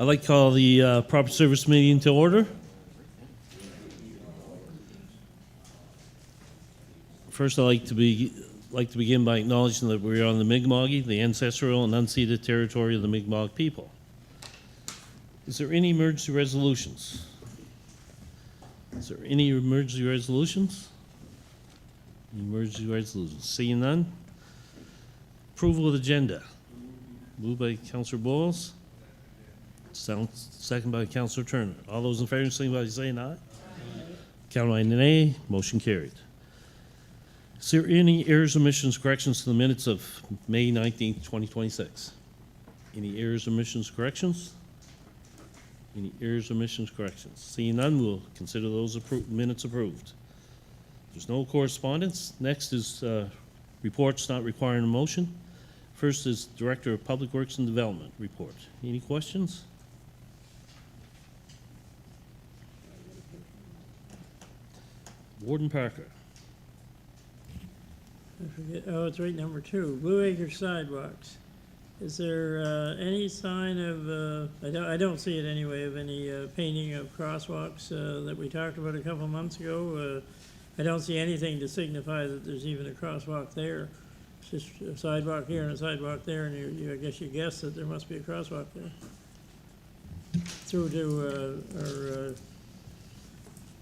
I'd like to call the Property Service Meeting to order. First, I'd like to begin by acknowledging that we are on the Mi'kmaq, the ancestral and unceded territory of the Mi'kmaq people. Is there any emergency resolutions? Is there any emergency resolutions? Emergency resolutions. Seeing none. Approval of the agenda. Moved by Councillor Bowles. Second by Councillor Turner. All those in favor, signify by saying aye. Count by nay. Motion carried. Is there any errors, omissions, corrections to the minutes of May 19th, 2026? Any errors, omissions, corrections? Any errors, omissions, corrections? Seeing none, we'll consider those minutes approved. There's no correspondence. Next is reports not requiring a motion. First is Director of Public Works and Development report. Any questions? Warden Parker. I forget, oh, it's right, number 2, Blue Acre sidewalks. Is there any sign of, I don't see it anyway, of any painting of crosswalks that we talked about a couple months ago? I don't see anything to signify that there's even a crosswalk there. It's just a sidewalk here and a sidewalk there, and I guess you guess that there must be a crosswalk there. Through to our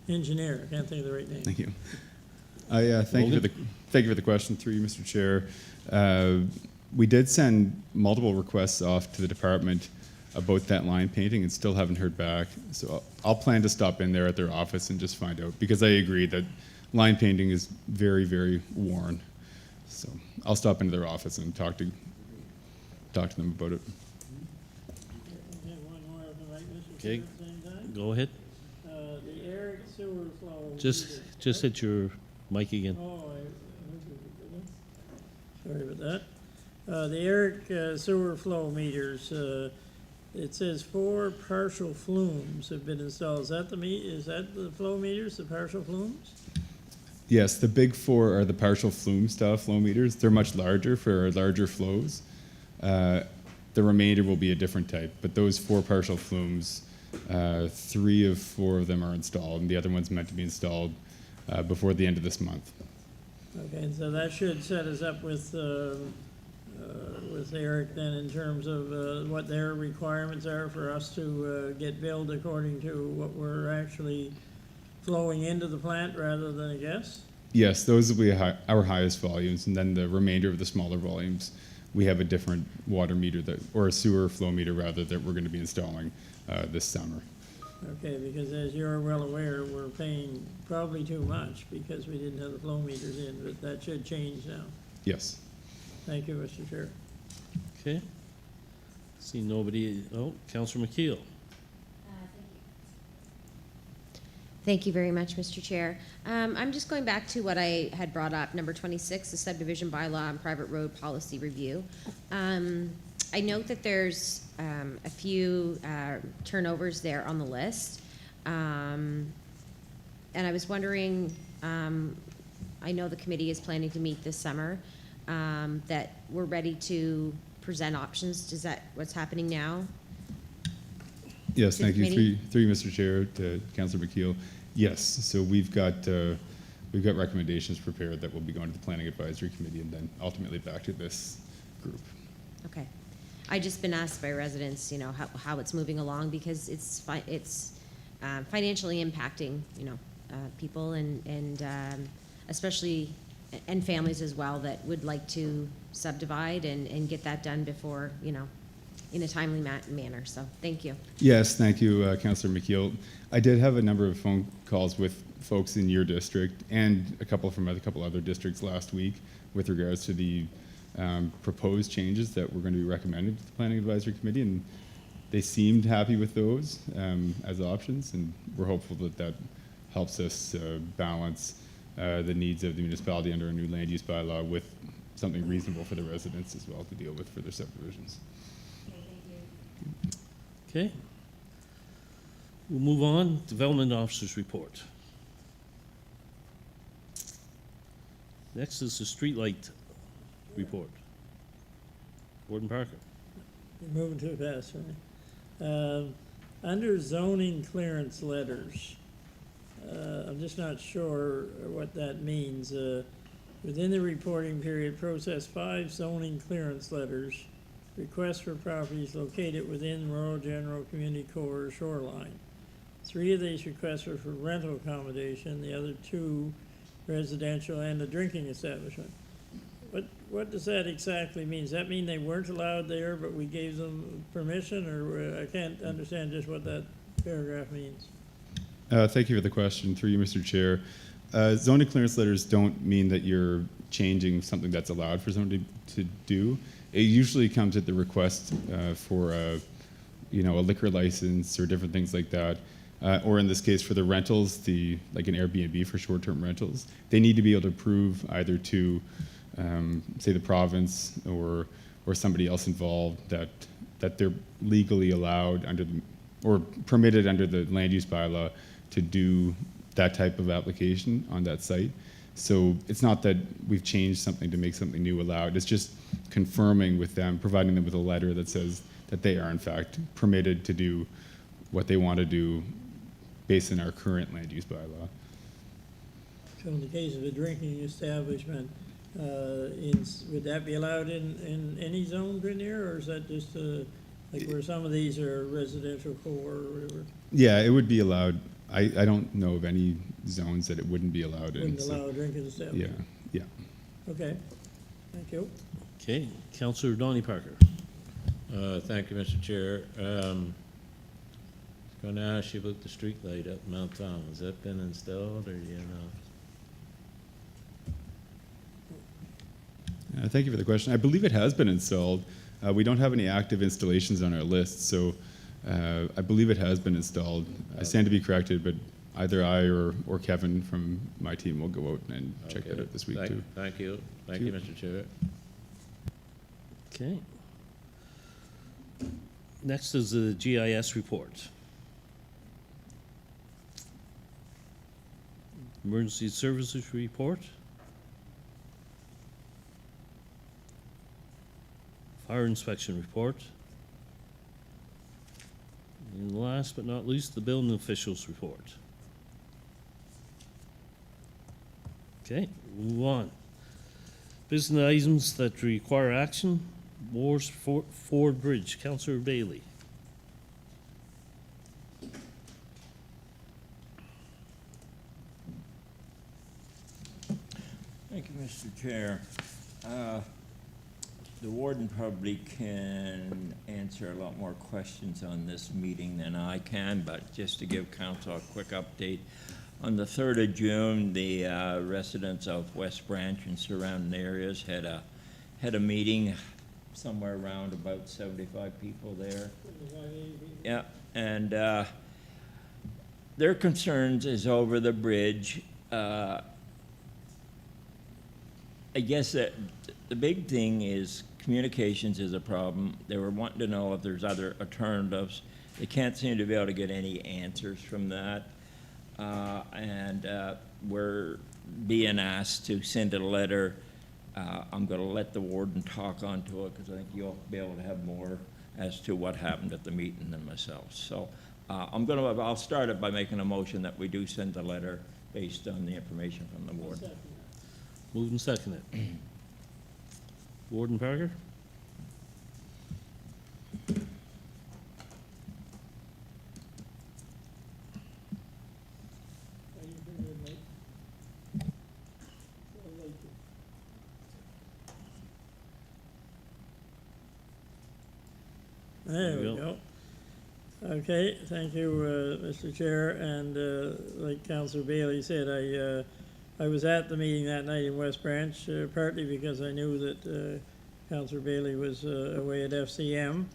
engineer, I can't think of the right name. Thank you. Thank you for the question through you, Mr. Chair. We did send multiple requests off to the department about that line painting and still haven't heard back. So I'll plan to stop in there at their office and just find out, because I agree that line painting is very, very worn. So I'll stop into their office and talk to them about it. Okay, go ahead. The Eric sewer flow. Just hit your mic again. Oh, sorry about that. The Eric sewer flow meters, it says 4 partial flumes have been installed. Is that the flow meters, the partial flumes? Yes, the big 4 are the partial flume style flow meters. They're much larger for larger flows. The remainder will be a different type, but those 4 partial flumes, 3 of 4 of them are installed, and the other one's meant to be installed before the end of this month. Okay, and so that should set us up with Eric then in terms of what their requirements are for us to get billed according to what we're actually flowing into the plant rather than a guess? Yes, those will be our highest volumes, and then the remainder of the smaller volumes, we have a different water meter or a sewer flow meter rather that we're going to be installing this summer. Okay, because as you're well aware, we're paying probably too much because we didn't have the flow meters in, but that should change now. Yes. Thank you, Mr. Chair. Okay. See nobody. Oh, Councillor McKeel. Thank you very much, Mr. Chair. I'm just going back to what I had brought up, number 26, the subdivision bylaw and private road policy review. I note that there's a few turnovers there on the list. And I was wondering, I know the committee is planning to meet this summer, that we're ready to present options. Is that what's happening now? Yes, thank you. Committee? Through you, Mr. Chair, to Councillor McKeel. Yes, so we've got recommendations prepared that will be going to the Planning Advisory Committee and then ultimately back to this group. Okay. I just been asked by residents, you know, how it's moving along, because it's financially impacting, you know, people and especially and families as well that would like to subdivide and get that done before, you know, in a timely manner. So thank you. Yes, thank you, Councillor McKeel. I did have a number of phone calls with folks in your district and a couple from a couple other districts last week with regards to the proposed changes that we're going to be recommended to the Planning Advisory Committee, and they seemed happy with those as options, and we're hopeful that that helps us balance the needs of the municipality under a new land use bylaw with something reasonable for the residents as well to deal with for their subdivisions. Okay, thank you. Okay. We'll move on. Development Officer's Report. Next is the Streetlight Report. Warden Parker. You're moving too fast for me. Under zoning clearance letters, I'm just not sure what that means. Within the reporting period, process 5 zoning clearance letters, requests for properties located within rural general community core or shoreline. 3 of these requests were for rental accommodation, the other 2 residential and a drinking establishment. What does that exactly mean? Does that mean they weren't allowed there, but we gave them permission, or I can't understand just what that paragraph means? Thank you for the question. Through you, Mr. Chair. Zoning clearance letters don't mean that you're changing something that's allowed for someone to do. It usually comes at the request for a liquor license or different things like that. Or in this case, for the rentals, like an Airbnb for short-term rentals, they need to be able to prove either to, say, the province or somebody else involved that they're legally allowed or permitted under the land use bylaw to do that type of application on that site. So it's not that we've changed something to make something new allowed. It's just confirming with them, providing them with a letter that says that they are in fact permitted to do what they want to do based on our current land use bylaw. So in the case of a drinking establishment, would that be allowed in any zone in here, or is that just like where some of these are residential core or whatever? Yeah, it would be allowed. I don't know of any zones that it wouldn't be allowed in. Wouldn't allow a drinking establishment? Yeah. Okay, thank you. Okay, Councillor Donnie Parker. Thank you, Mr. Chair. Going to ask you about the street light up Mount Tom. Has that been installed, or do you know? Thank you for the question. I believe it has been installed. We don't have any active installations on our list, so I believe it has been installed. I stand to be corrected, but either I or Kevin from my team will go out and check that out this week too. Thank you. Thank you, Mr. Chair. Okay. Next is the GIS report. Emergency Services Report. Fire Inspection Report. And last but not least, the Building Officials Report. Okay, move on. Business items that require action. Moore's Ford Bridge. Councillor Baillie. Thank you, Mr. Chair. The warden probably can answer a lot more questions on this meeting than I can, but just to give council a quick update. On the 3rd of June, the residents of West Branch and surrounding areas had a meeting, somewhere around about 75 people there. Yeah, and their concerns is over the bridge. I guess that the big thing is communications is a problem. They were wanting to know if there's other alternatives. They can't seem to be able to get any answers from that. And we're being asked to send a letter. I'm going to let the warden talk onto it because I think you'll be able to have more as to what happened at the meeting than myself. So I'll start it by making a motion that we do send the letter based on the information from the warden. Moved and seconded. Warden Parker? There we go. Okay, thank you, Mr. Chair, and like Councillor Baillie said, I was at the meeting that night in West Branch, partly because I knew that Councillor Baillie was away at FCM,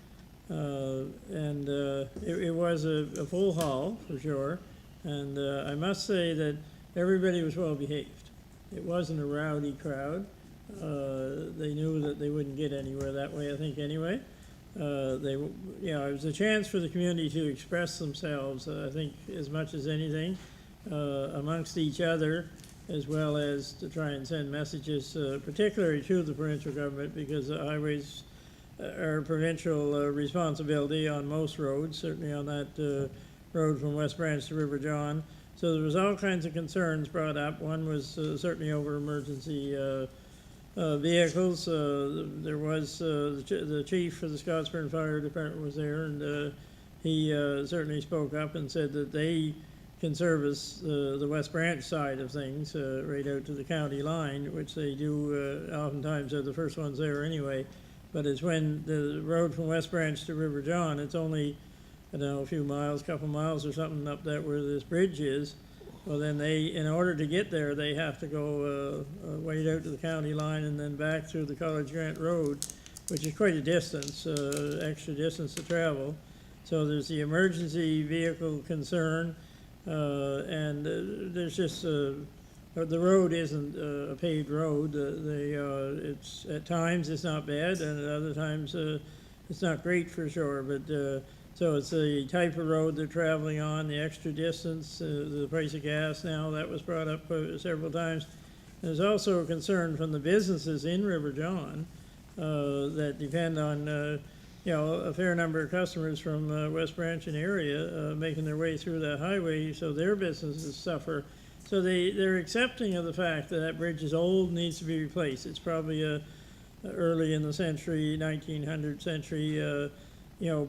and it was a full hall, for sure, and I must say that everybody was well behaved. It wasn't a rowdy crowd. They knew that they wouldn't get anywhere that way, I think, anyway. It was a chance for the community to express themselves, I think, as much as anything, amongst each other, as well as to try and send messages, particularly to the provincial government, because the highways our provincial responsibility on most roads, certainly on that road from West Branch to River John. So there was all kinds of concerns brought up. One was certainly over emergency vehicles. There was the chief for the Scottsburn Fire Department was there, and he certainly spoke up and said that they can service the West Branch side of things right out to the county line, which they do oftentimes are the first ones there anyway. But it's when the road from West Branch to River John, it's only, I don't know, a few miles, couple miles or something up that where this bridge is. Well, then they, in order to get there, they have to go wade out to the county line and then back through the College Grant Road, which is quite a distance, extra distance to travel. So there's the emergency vehicle concern, and there's just the road isn't a paved road. It's at times it's not bad, and at other times it's not great for sure. But so it's the type of road they're traveling on, the extra distance, the price of gas now, that was brought up several times. There's also a concern from the businesses in River John that depend on, a fair number of customers from West Branch and area making their way through that highway, so their businesses suffer. So they're accepting of the fact that that bridge is old, needs to be replaced. It's probably early in the century, 1900 century,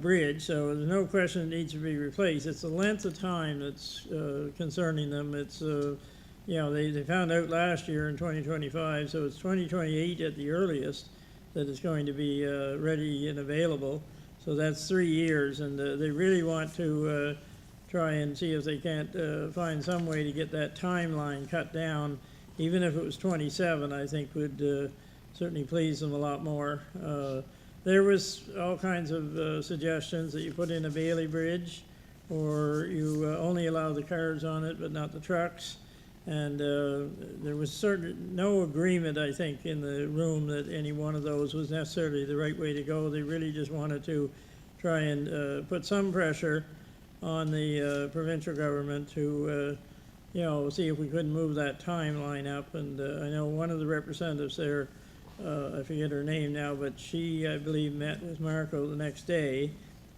bridge, so there's no question it needs to be replaced. It's the length of time that's concerning them. It's, they found out last year in 2025, so it's 2028 at the earliest that it's going to be ready and available. So that's 3 years, and they really want to try and see if they can't find some way to get that timeline cut down. Even if it was 27, I think would certainly please them a lot more. There was all kinds of suggestions that you put in a Baillie bridge, or you only allow the cars on it but not the trucks. And there was no agreement, I think, in the room that any one of those was necessarily the right way to go. They really just wanted to try and put some pressure on the provincial government to, see if we couldn't move that timeline up. And I know one of the representatives there, I forget her name now, but she, I believe, met with Marco the next day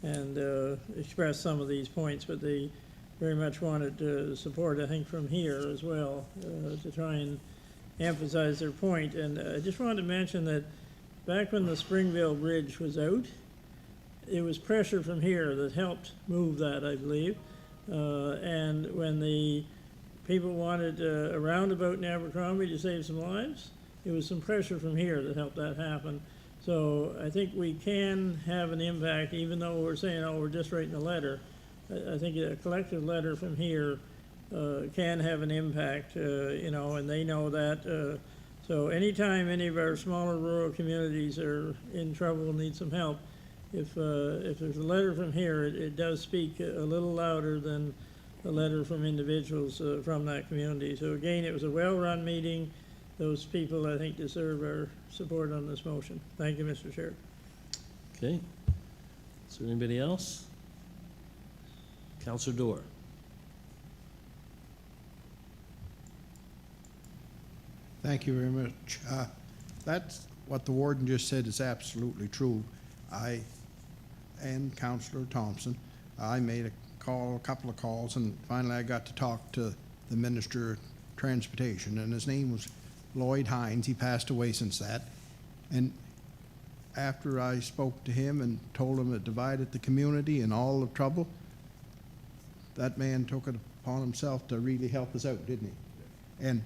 and expressed some of these points, but they very much wanted support, I think, from here as well, to try and emphasize their point. And I just wanted to mention that back when the Springville Bridge was out, it was pressure from here that helped move that, I believe. And when the people wanted a roundabout in Abercrombie to save some lives, it was some pressure from here that helped that happen. So I think we can have an impact, even though we're saying, we're just writing a letter. I think a collective letter from here can have an impact, and they know that. So anytime any of our smaller rural communities are in trouble and need some help, if there's a letter from here, it does speak a little louder than a letter from individuals from that community. So again, it was a well-run meeting. Those people, I think, deserve our support on this motion. Thank you, Mr. Chair. Okay. Is there anybody else? Councillor Dorr. Thank you very much. That's what the warden just said is absolutely true. I and Councillor Thompson, I made a couple of calls, and finally I got to talk to the Minister of Transportation, and his name was Lloyd Hines. He passed away since that. And after I spoke to him and told him it divided the community and all the trouble, that man took it upon himself to really help us out, didn't he? And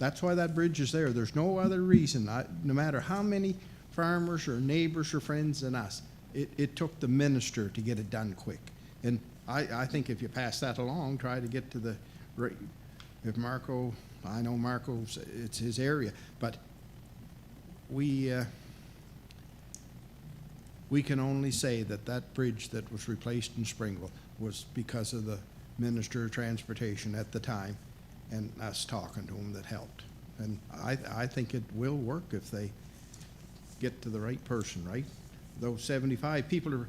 that's why that bridge is there. There's no other reason. No matter how many farmers or neighbors or friends than us, it took the minister to get it done quick. And I think if you pass that along, try to get to the, if Marco, I know Marco's, it's his area, but we can only say that that bridge that was replaced in Springville was because of the Minister of Transportation at the time and us talking to him that helped. And I think it will work if they get to the right person, right? Those 75 people are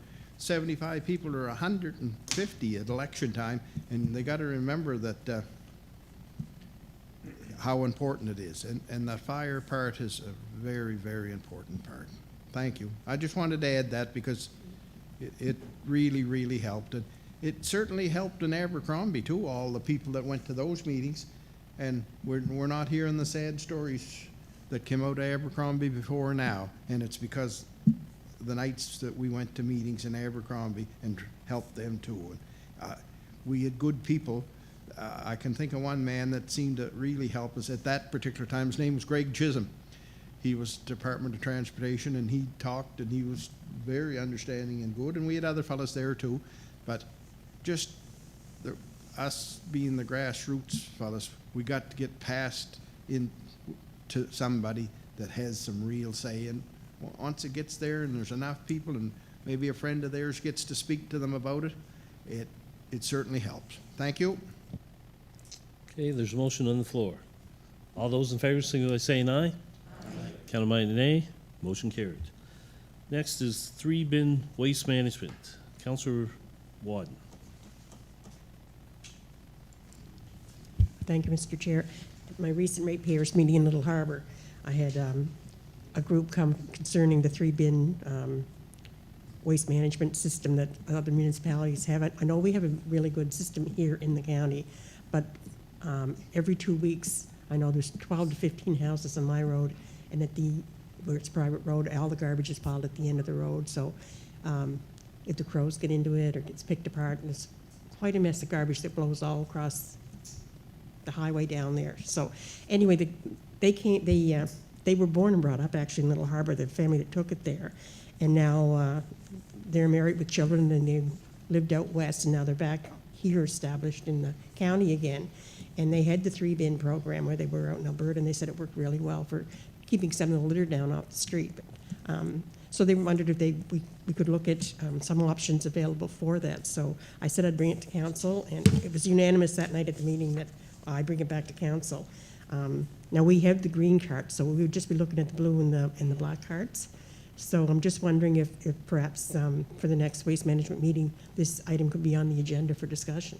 150 at election time, and they got to remember that how important it is. And the fire part is a very, very important part. thank you. I just wanted to add that because it really, really helped. And it certainly helped in Abercrombie too, all the people that went to those meetings. And we're not hearing the sad stories that came out of Abercrombie before now. And it's because the nights that we went to meetings in Abercrombie and helped them too. And, we had good people. I can think of one man that seemed to really help us at that particular time. His name was Greg Chisholm. He was Department of Transportation, and he talked, and he was very understanding and good, and we had other fellows there too. But just us being the grassroots fellows, we got to get passed in to somebody that has some real say. And once it gets there and there's enough people and maybe a friend of theirs gets to speak to them about it, it certainly helps. Thank you. Okay, there's a motion on the floor. All those in favor, signify by saying aye. Aye. Counted-minded nay. Motion carried. Next is 3-bin waste management. Councillor Wadden. Thank you, Mr. Chair. At my recent Ratepayers meeting in Little Harbor, I had a group come concerning the 3-bin waste management system that other municipalities have. I know we have a really good system here in the county, but every 2 weeks, I know there's 12 to 15 houses on my road, and where it's a private road, all the garbage is piled at the end of the road. So if the crows get into it or gets picked apart, and it's quite a mess of garbage that blows all across the highway down there. So anyway, they were born and brought up actually in Little Harbor, the family that took it there. And now they're married with children, and they lived out west, and now they're back here established in the county again. And they had the 3-bin program where they were out in Alberta, and they said it worked really well for keeping some of the litter down off the street. But, so they wondered if we could look at some options available for that. So I said I'd bring it to council, and it was unanimous that night at the meeting that I bring it back to council. Now we have the green carts, so we would just be looking at the blue and the black carts. So I'm just wondering if perhaps for the next waste management meeting, this item could be on the agenda for discussion.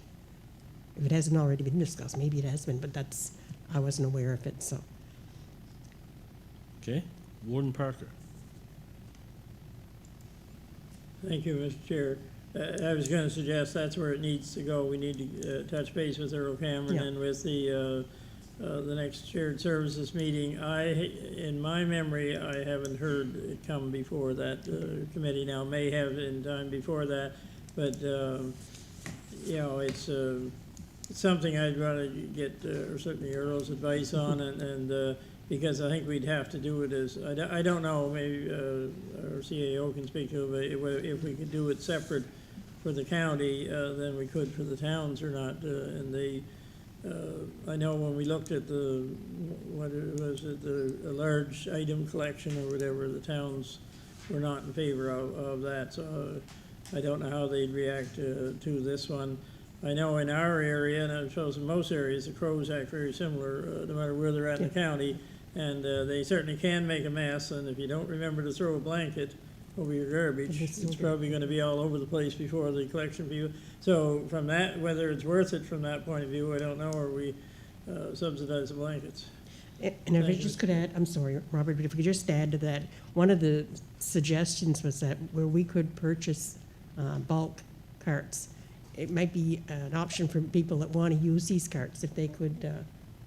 If it hasn't already been discussed, maybe it has been, but I wasn't aware of it, so. Okay, Warden Parker. Thank you, Mr. Chair. I was going to suggest that's where it needs to go. We need to touch base with Earl Cameron Yeah. and with the next shared services meeting. In my memory, I haven't heard it come before that committee. Now, may have in time before that, but you know, it's something I'd rather get, or certainly Earl's advice on, and because I think we'd have to do it as, I don't know, maybe our CAO can speak to it, but if we could do it separate for the county than we could for the towns or not. And I know when we looked at the large item collection or whatever, the towns were not in favor of that. So I don't know how they'd react to this one. I know in our area, and I suppose in most areas, the crows act very similar, no matter where they're at in the county. And they certainly can make a mess, and if you don't remember to throw a blanket over your garbage, it's probably going to be all over the place before the collection view. So from that, whether it's worth it from that point of view, I don't know, or we subsidize the blankets. And if I just could add, I'm sorry, Robert, but if we could just add to that, one of the suggestions was that where we could purchase bulk carts, it might be an option for people that want to use these carts if they could,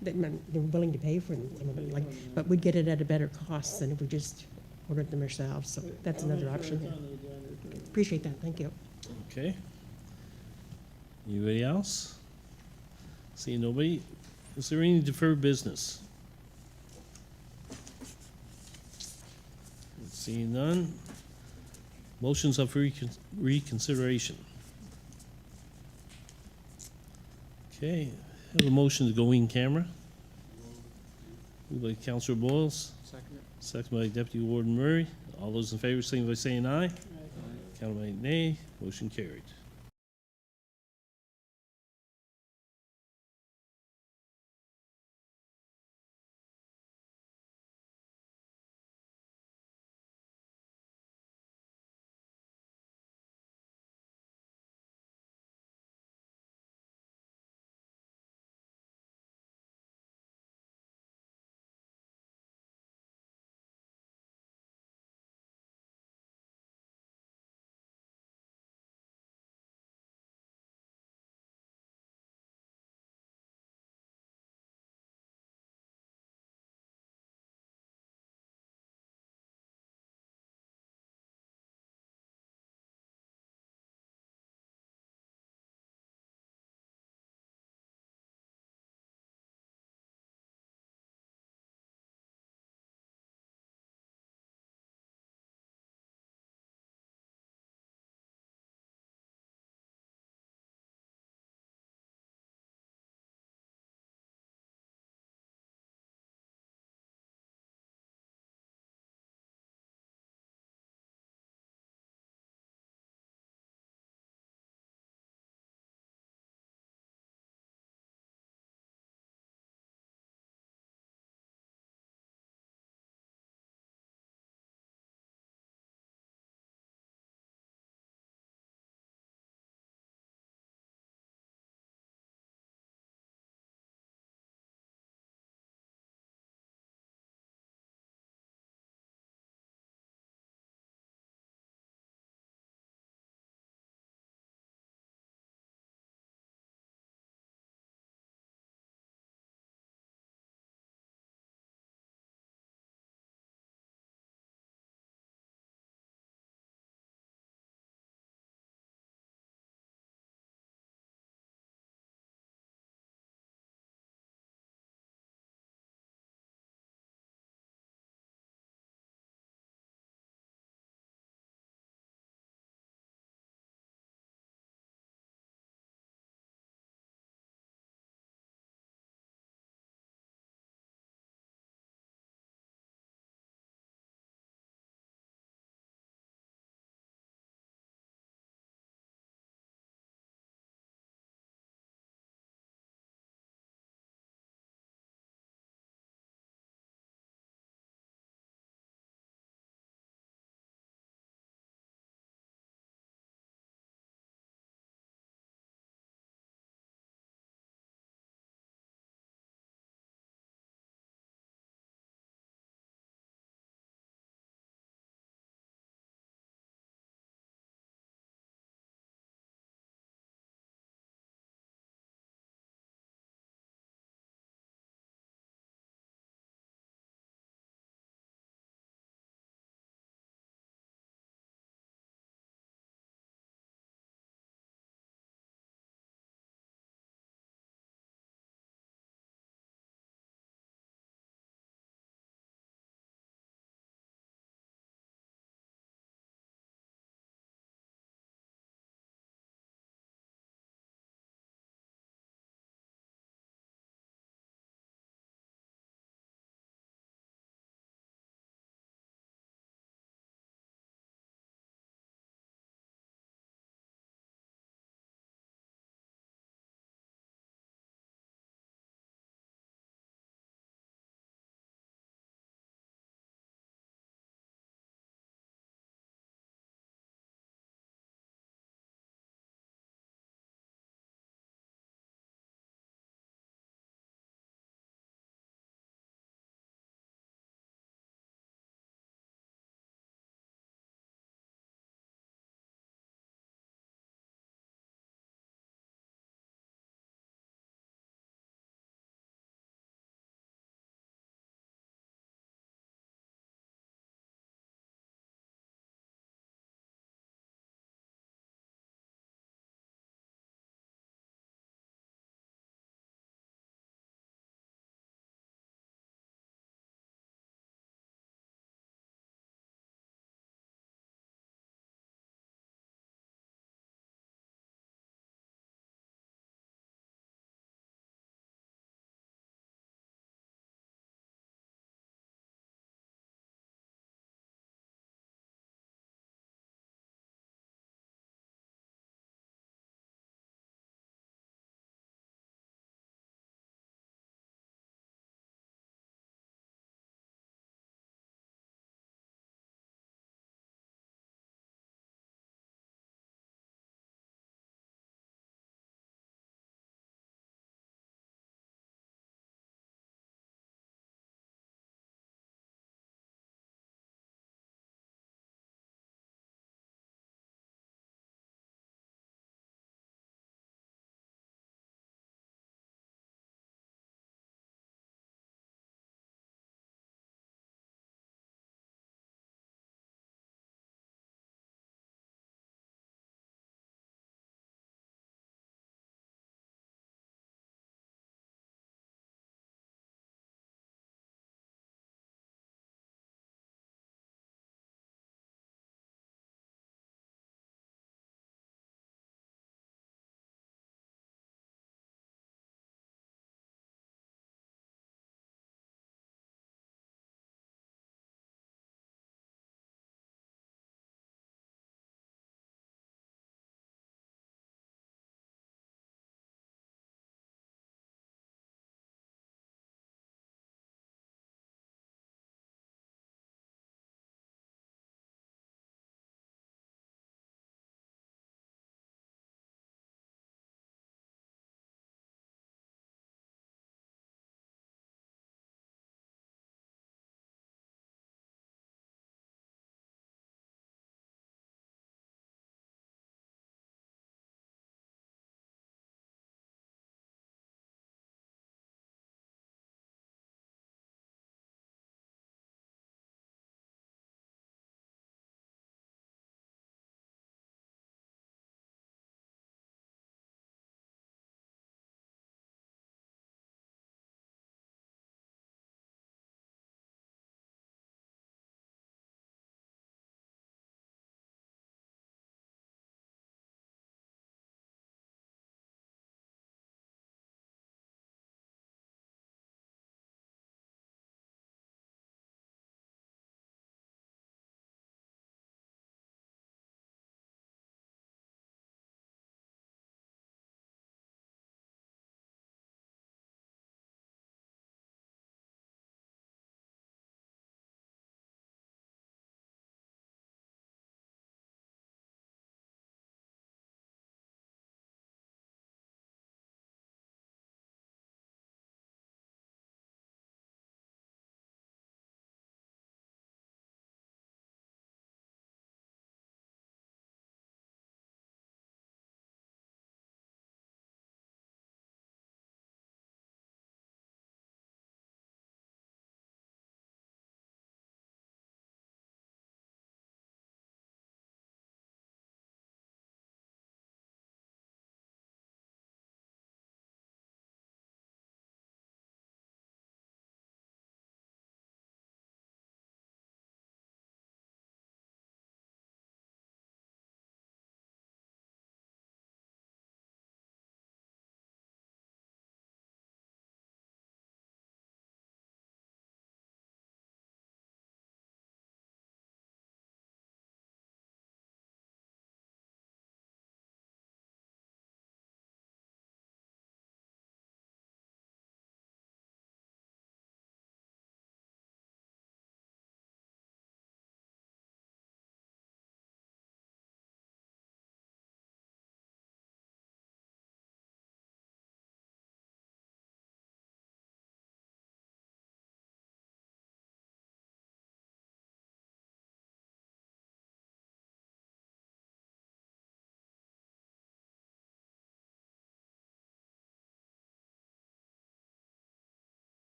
they're willing to pay for them, but we'd get it at a better cost than if we just ordered them ourselves. So that's another option. Appreciate that. Thank you. Okay. Anybody else? Seeing nobody. Is there any deferred business? Seeing none. Motions of reconsideration. Okay. Have a motion to go in camera. Moved by Councillor Boyles. Second by Deputy Warden Murray. All those in favor, signify by saying aye. Counted by nay. Motion carried.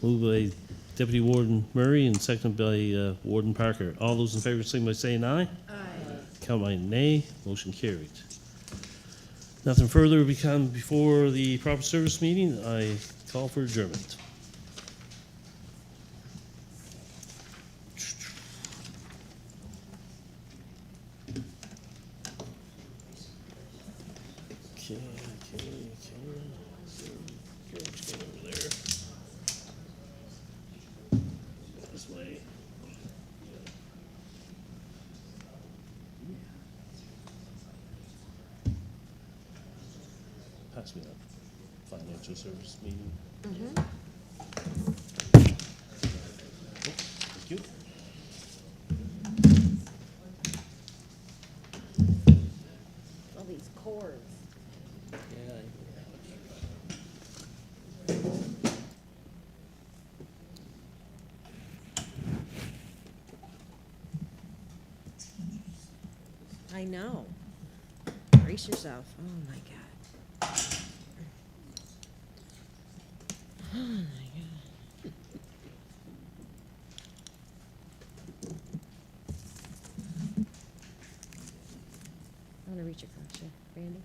Moved by Deputy Warden Murray and seconded by Warden Parker. All those in favor, signify by saying aye. Aye. Count by nay. Motion carried. Nothing further will become before the proper service meeting. I call for adjournment. Okay. George, get over there. This way. Pass me that financial service meeting. Oh, thank you. All these cords. I know. Brace yourself. Oh my God. Oh my God. I want to reach across you, Randy.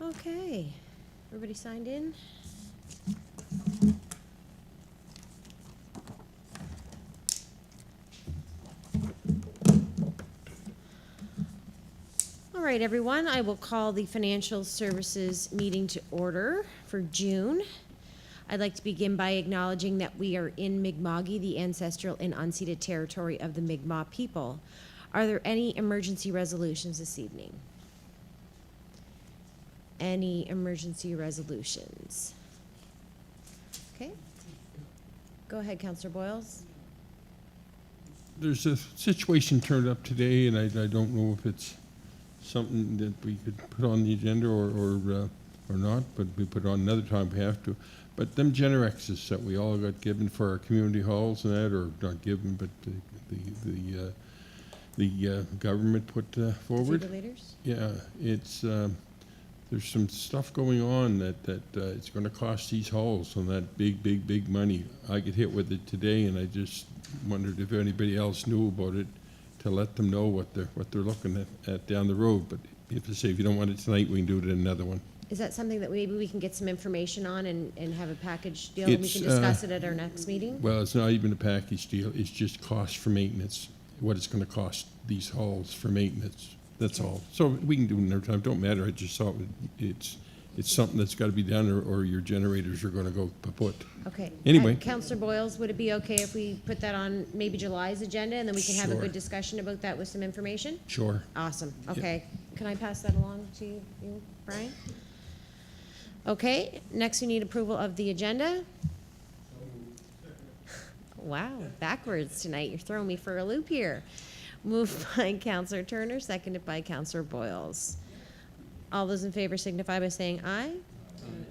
Okay, everybody signed in? All right, everyone, I will call the Financial Services meeting to order for June. I'd like to begin by acknowledging that we are in Mi'kma'ki, the ancestral and unceded territory of the Mi'kmaq people. Are there any emergency resolutions this evening? Any emergency resolutions? Okay. Go ahead, Councillor Boyles. There's a situation turned up today, and I don't know if it's something that we could put on the agenda or not, but we put it on another time if we have to. But them Generexes that we all got given for our community halls and that, or not given, but the government put forward. Defibrillators? Yeah, it's there's some stuff going on that it's going to cost these halls on that big money. I get hit with it today, and I just wondered if anybody else knew about it, to let them know what they're looking at down the road. But if you don't want it tonight, we can do it in another one. Is that something that maybe we can get some information on and have a package deal, and we It's, can discuss it at our next meeting? Well, it's not even a package deal. It's just cost for maintenance, what it's going to cost these halls for maintenance. That's all. So we can do it another time. Don't matter. I just thought it's something that's got to be done, or your generators are going to go kaput. Okay. Anyway. Councillor Boyles, would it be okay if we put that on maybe July's agenda, and then we can have a Sure. good discussion about that with some information? Sure. Awesome. Okay. Can I pass that along to you, Brian? Okay. Next, we need approval of the agenda. Wow, backwards tonight. You're throwing me for a loop here. Moved by Councillor Turner, seconded by Councillor Boyles. All those in favor signify by saying aye.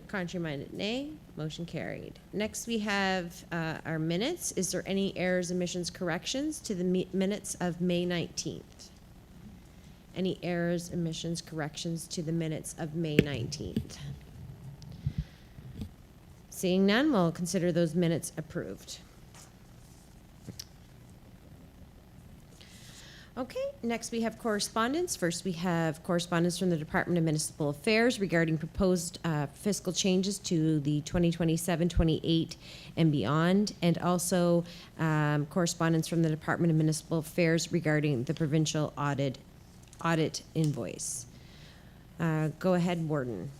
Contrary minded, nay. Motion carried. Next, we have our minutes. Is there any errors, omissions, corrections to the minutes of May 19th? Any errors, omissions, corrections to the minutes of May 19th? Seeing none, we'll consider those minutes approved. Okay, next we have correspondence. First, we have correspondence from the Department of Municipal Affairs regarding proposed fiscal changes to the 2027-28 and beyond, and also correspondence from the Department of Municipal Affairs regarding the Provincial audit invoice. Go ahead, Warden.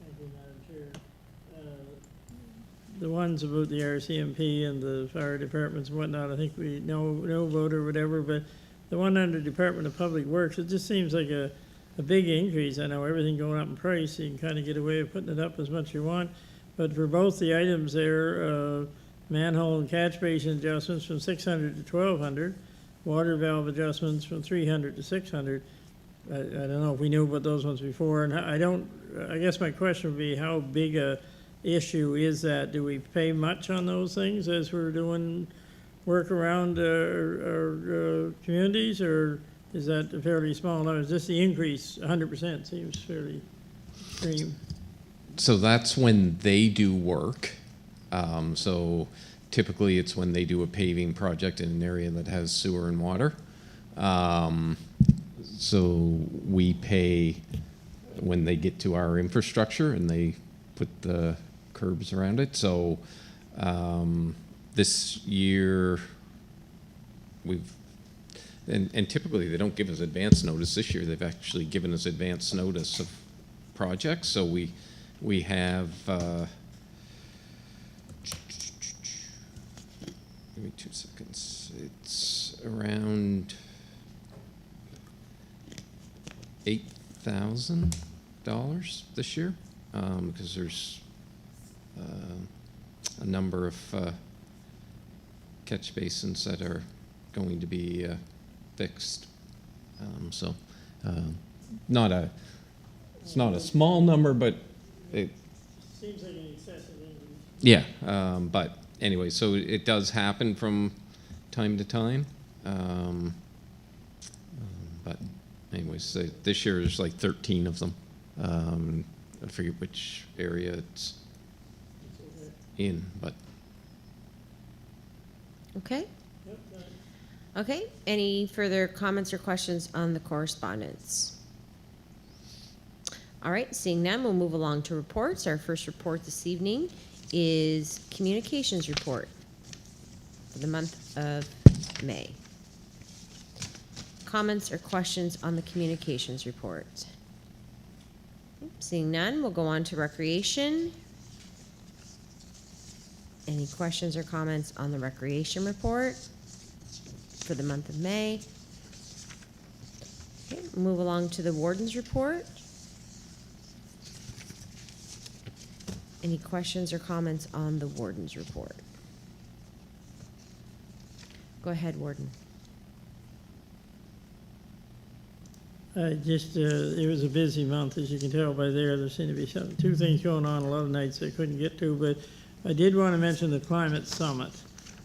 Thank you, Madam Chair. The ones about the RCMP and the fire departments and whatnot, I think we no vote or whatever, but the one under Department of Public Works, it just seems like a big increase. I know everything going up in price, so you can kind of get away with putting it up as much as you want. But for both the items there, manhole and catch basin adjustments from 600 to 1,200, water valve adjustments from 300 to 600. I don't know if we knew about those ones before, and I guess my question would be, how big a issue is that? Do we pay much on those things as we're doing work around our communities, or is that a fairly small number? Is this the increase? 100% seems fairly extreme. So that's when they do work. So typically it's when they do a paving project in an area that has sewer and water. So we pay when they get to our infrastructure and they put the curbs around it. So this year and typically they don't give us advance notice. This year they've actually given us advance notice of projects. So we have, give me 2 seconds. It's around $8,000 this year, because there's a number of catch basins that are going to be fixed. So it's not a small number, but it Seems like an excessive increase. yeah. But anyway, so it does happen from time to time. But anyways, so this year there's like 13 of them. I forget which area it's in, but Okay. Okay, any further comments or questions on the correspondence? All right, seeing none, we'll move along to reports. Our first report this evening is communications report for the month of May. Comments or questions on the communications report? Seeing none, we'll go on to recreation. Any questions or comments on the recreation report for the month of May? Okay, move along to the warden's report. Any questions or comments on the warden's report? Go ahead, Warden. It was a busy month, as you can tell by there. There seemed to be two things going on a lot of nights I couldn't get to, but I did want to mention the Climate Summit,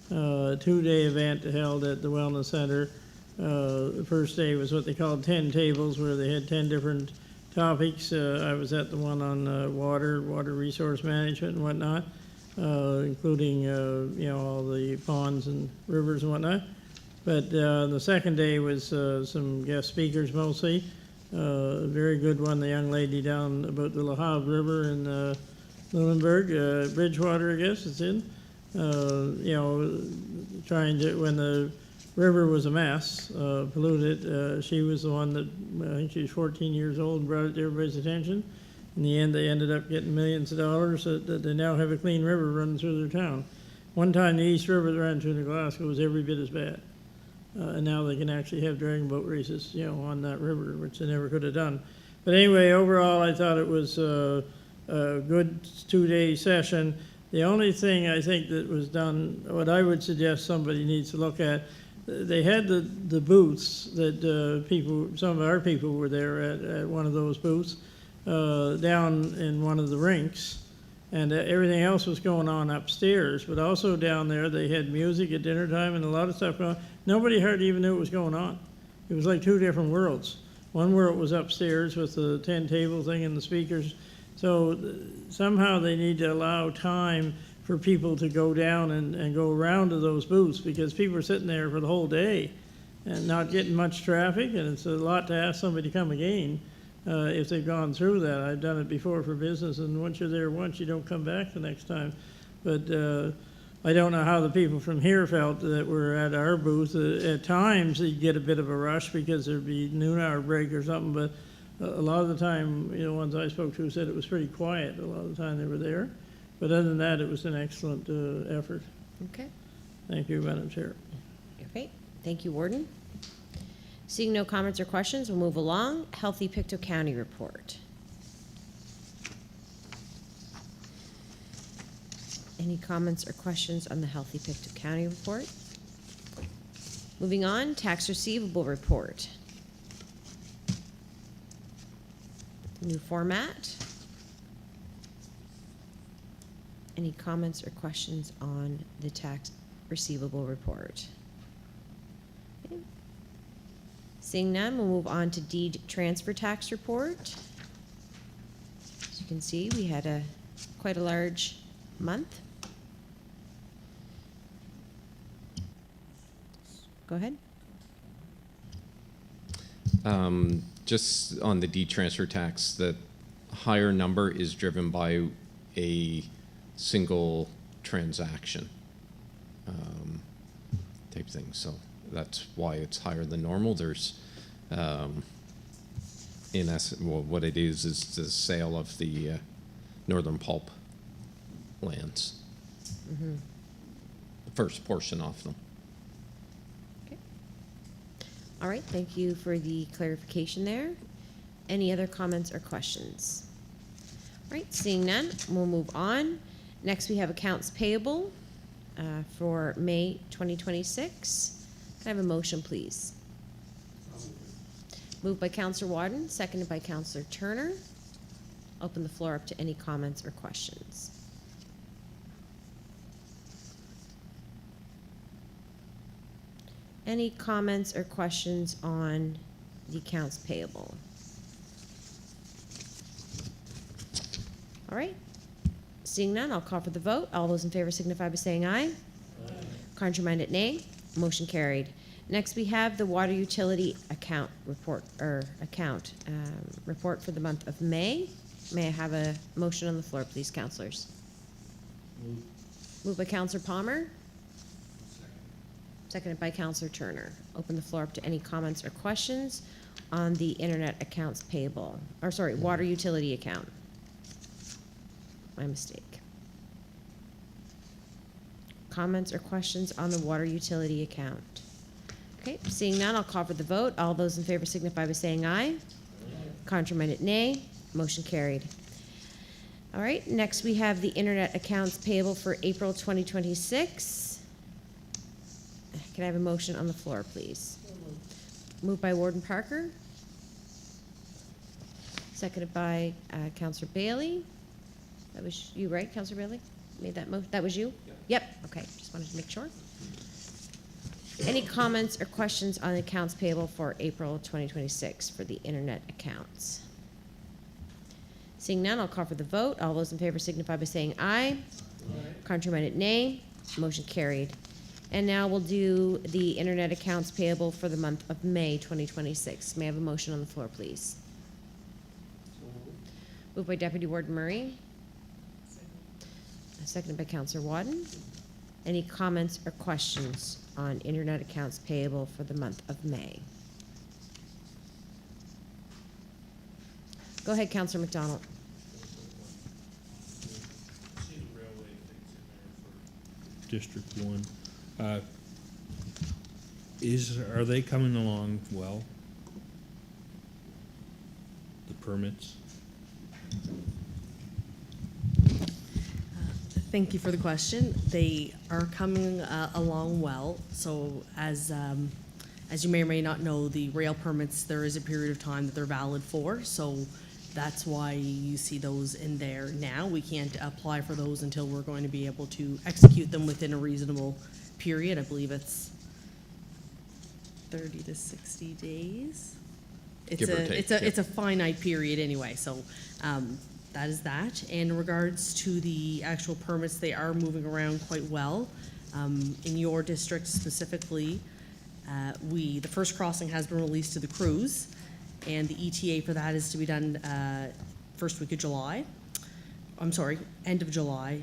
a 2-day event held at the Wellness Center. The first day was what they called 10 tables, where they had 10 different topics. I was at the one on water resource management and whatnot, including all the ponds and rivers and whatnot. But the second day was some guest speakers mostly. A very good one, the young lady down about the La Havre River in Lunenburg, Bridgewater, I guess it's in. Trying to, when the river was a mess, polluted, she was the one that, I think she was 14 years old, and brought it to everybody's attention. In the end, they ended up getting millions of dollars that they now have a clean river running through their town. One time, the East River that ran through New Glasgow was every bit as bad. And now they can actually have dragon boat races, on that river, which they never could have done. But anyway, overall, I thought it was a good 2-day session. The only thing I think that was done, what I would suggest somebody needs to look at, they had the booths that some of our people were there at one of those booths, down in one of the rinks. And everything else was going on upstairs, but also down there they had music at dinner time and a lot of stuff going on. Nobody hardly even knew what was going on. It was like two different worlds. One world was upstairs with the 10 table thing and the speakers. So somehow they need to allow time for people to go down and go around to those booths, because people are sitting there for the whole day and not getting much traffic, and it's a lot to ask somebody to come again. If they've gone through that. I've done it before for business, and once you're there once, you don't come back the next time. But I don't know how the people from here felt that were at our booth. At times, you'd get a bit of a rush because there'd be noon hour break or something, but a lot of the time, the ones I spoke to said it was pretty quiet a lot of the time they were there. But other than that, it was an excellent effort. Okay. Thank you, Madam Chair. Okay. Thank you, Warden. Seeing no comments or questions, we'll move along. Healthy Pictou County report. Any comments or questions on the Healthy Pictou County report? Moving on, Tax Receivable Report. New format. Any comments or questions on the Tax Receivable Report? Okay. Seeing none, we'll move on to Deed Transfer Tax Report. As you can see, we had quite a large month. Go ahead. Just on the deed transfer tax, the higher number is driven by a single transaction type thing. So that's why it's higher than normal. There's, in essence, well, what it is the sale of the Northern Pulp lands. Mm-hmm. The first portion of them. All right, thank you for the clarification there. Any other comments or questions? All right, seeing none, we'll move on. Next, we have accounts payable for May 2026. Can I have a motion, please? Moved by Councillor Wadden, seconded by Councillor Turner. Open the floor up to any comments or questions. Any comments or questions on the accounts payable? All right. Seeing none, I'll call for the vote. All those in favor signify by saying aye. Aye. Contrary-minded, nay. Motion carried. Next, we have the water utility account report, report for the month of May. May I have a motion on the floor, please, councillors? Moved by Councillor Palmer. Seconded by Councillor Turner. Open the floor up to any comments or questions on the internet accounts payable, or sorry, water utility account. My mistake. Comments or questions on the water utility account? Okay, seeing none, I'll call for the vote. All those in favor signify by saying aye. Contrary-minded, nay. Motion carried. All right, next we have the internet accounts payable for April 2026. Can I have a motion on the floor, please? Moved by Warden Parker. Seconded by Councillor Baillie. That was you, right, Councillor Baillie? Made that motion? That was you? Yep. Okay, just wanted to make sure. Any comments or questions on the accounts payable for April 2026 for the internet accounts? Seeing none, I'll call for the vote. All those in favor signify by saying aye. Aye. Contrary-minded, nay. Motion carried. And now we'll do the internet accounts payable for the month of May 2026. May I have a motion on the floor, please? Moved by Deputy Warden Murray. Seconded by Councillor Wadden. Any comments or questions on internet accounts payable for the month of May? Go ahead, Councillor MacDonald. District 1. Are they coming along well? The permits? Thank you for the question. They are coming along well. So as you may or may not know, the rail permits, there is a period of time that they're valid for. So that's why you see those in there now. We can't apply for those until we're going to be able to execute them within a reasonable period. I believe it's 30 to 60 days. Give or take, It's a finite period anyway, so that is that. In regards to the actual permits, they are moving around quite well. In your district specifically, the first crossing has been released to the crews, and the ETA for that is to be done first week of July. I'm sorry, end of July,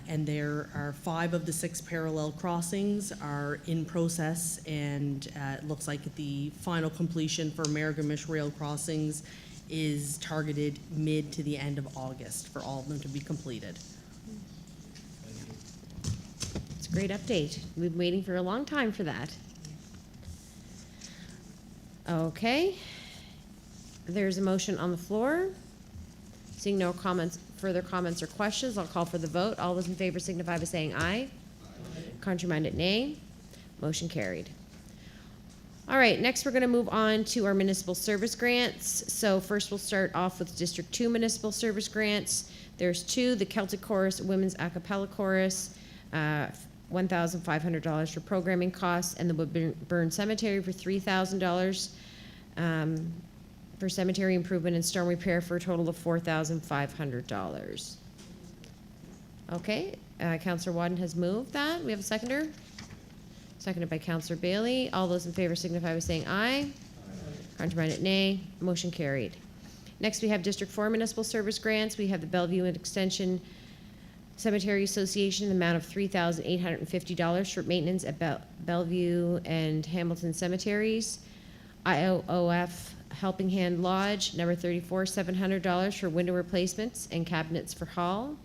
and there are 5 of the 6 parallel crossings are in process, and it looks like the final completion for Marigamish rail crossings is targeted mid to the end of August for all of them to be completed. It's a great update. We've been waiting for a long time for that. Okay. There's a motion on the floor. Seeing no further comments or questions, I'll call for the vote. All those in favor signify by saying aye. Aye. Contrary-minded, nay. Motion carried. All right, next we're gonna move on to our municipal service grants. So first we'll start off with District 2 municipal service grants. There's two, the Celtic Chorus Women's A Cappella Chorus, $1,500 for programming costs, and the Woodburn Cemetery for $3,000 for cemetery improvement and storm repair for a total of $4,500. Okay, Councillor Wadden has moved that. We have a seconder? Seconded by Councillor Baillie. All those in favor signify by saying aye. Contrary-minded, nay. Motion carried. Next, we have District 4 municipal service grants. We have the Bellevue and Extension Cemetery Association, the amount of $3,850 for maintenance at Bellevue and Hamilton cemeteries. IOOF Helping Hand Lodge, number 34, $700 for window replacements and cabinets for hall.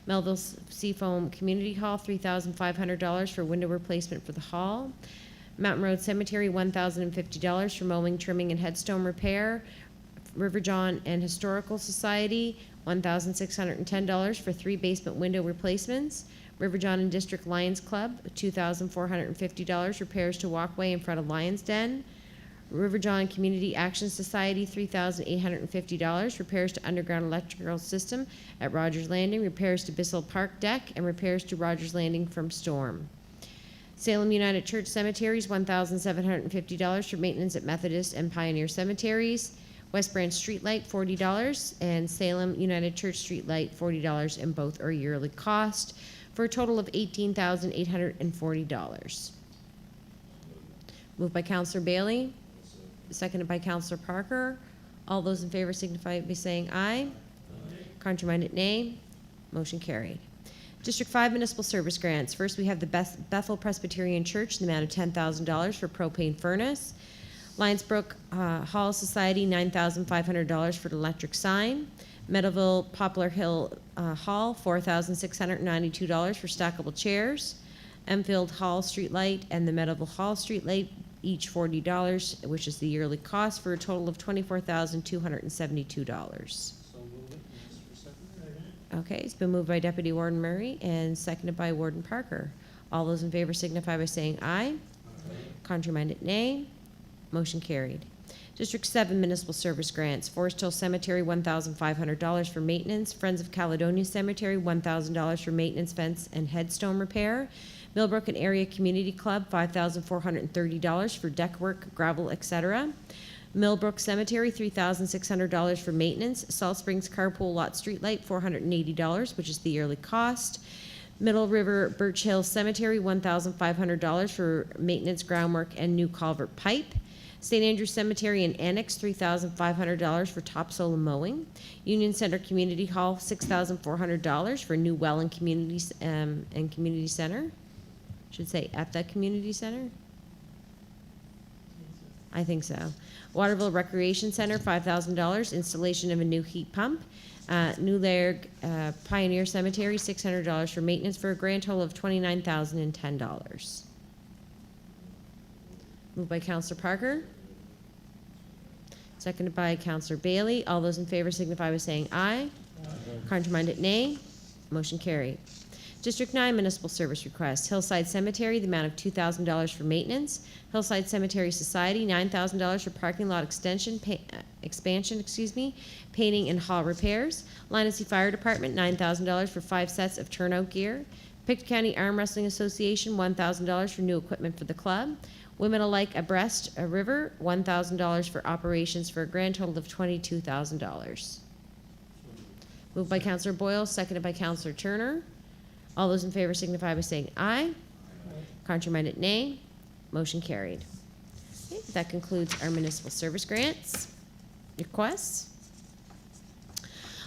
Melville Seafoam Community Hall, $3,500 for window replacement for the hall. Mountain Road Cemetery, $1,050 for mowing, trimming, and headstone repair. River John and Historical Society, $1,610 for 3 basement window replacements. River John and District Lions Club, $2,450 repairs to walkway in front of Lions Den. River John Community Action Society, $3,850, repairs to underground electrical system at Rogers Landing, repairs to Bissell Park deck, and repairs to Rogers Landing from storm. Salem United Church Cemeteries, $1,750 for maintenance at Methodist and Pioneer Cemeteries. West Branch Streetlight, $40, and Salem United Church Streetlight, $40, and both are yearly cost, for a total of $18,840. Moved by Councillor Baillie. Seconded by Councillor Parker. All those in favor signify by saying aye. Contrary-minded, nay. Motion carried. District 5 municipal service grants. First, we have the Bethel Presbyterian Church, in the amount of $10,000 for propane furnace. Lionsbrook Hall Society, $9,500 for the electric sign. Meadowville Poplar Hill Hall, $4,692 for stackable chairs. Enfield Hall Streetlight and the Meadowville Hall Streetlight, each $40, which is the yearly cost, for a total of $24,272. Okay, it's been moved by Deputy Warden Murray and seconded by Warden Parker. All those in favor signify by saying aye. Contrary-minded, nay. Motion carried. District 7 municipal service grants. Forest Hill Cemetery, $1,500 for maintenance. Friends of Caledonia Cemetery, $1,000 for maintenance, fence, and headstone repair. Millbrook and Area Community Club, $5,430 for deck work, gravel, etc. Millbrook Cemetery, $3,600 for maintenance. Salt Springs Carpool Lot Streetlight, $480, which is the yearly cost. Middle River Birch Hill Cemetery, $1,500 for maintenance, groundwork, and new culvert pipe. St. Andrews Cemetery and Annex, $3,500 for topsoil and mowing. Union Center Community Hall, $6,400 for new well and community center. Should say at the community center. I think so. Waterville Recreation Center, $5,000, installation of a new heat pump. New Lairg Pioneer Cemetery, $600 for maintenance, for a grand total of $29,010. Moved by Councillor Parker. Seconded by Councillor Baillie. All those in favor signify by saying aye. Contrary-minded, nay. Motion carried. District 9 municipal service request. Hillside Cemetery, the amount of $2,000 for maintenance. Hillside Cemetery Society, $9,000 for parking lot expansion, painting and hall repairs. Lynessee Fire Department, $9,000 for 5 sets of turnout gear. Pictou County Arm Wrestling Association, $1,000 for new equipment for the club. Women Alike Abreast a River, $1,000 for operations, for a grand total of $22,000. Moved by Councillor Boyle, seconded by Councillor Turner. All those in favor signify by saying aye. Contrary-minded, nay. Motion carried. Okay, that concludes our municipal service grants requests.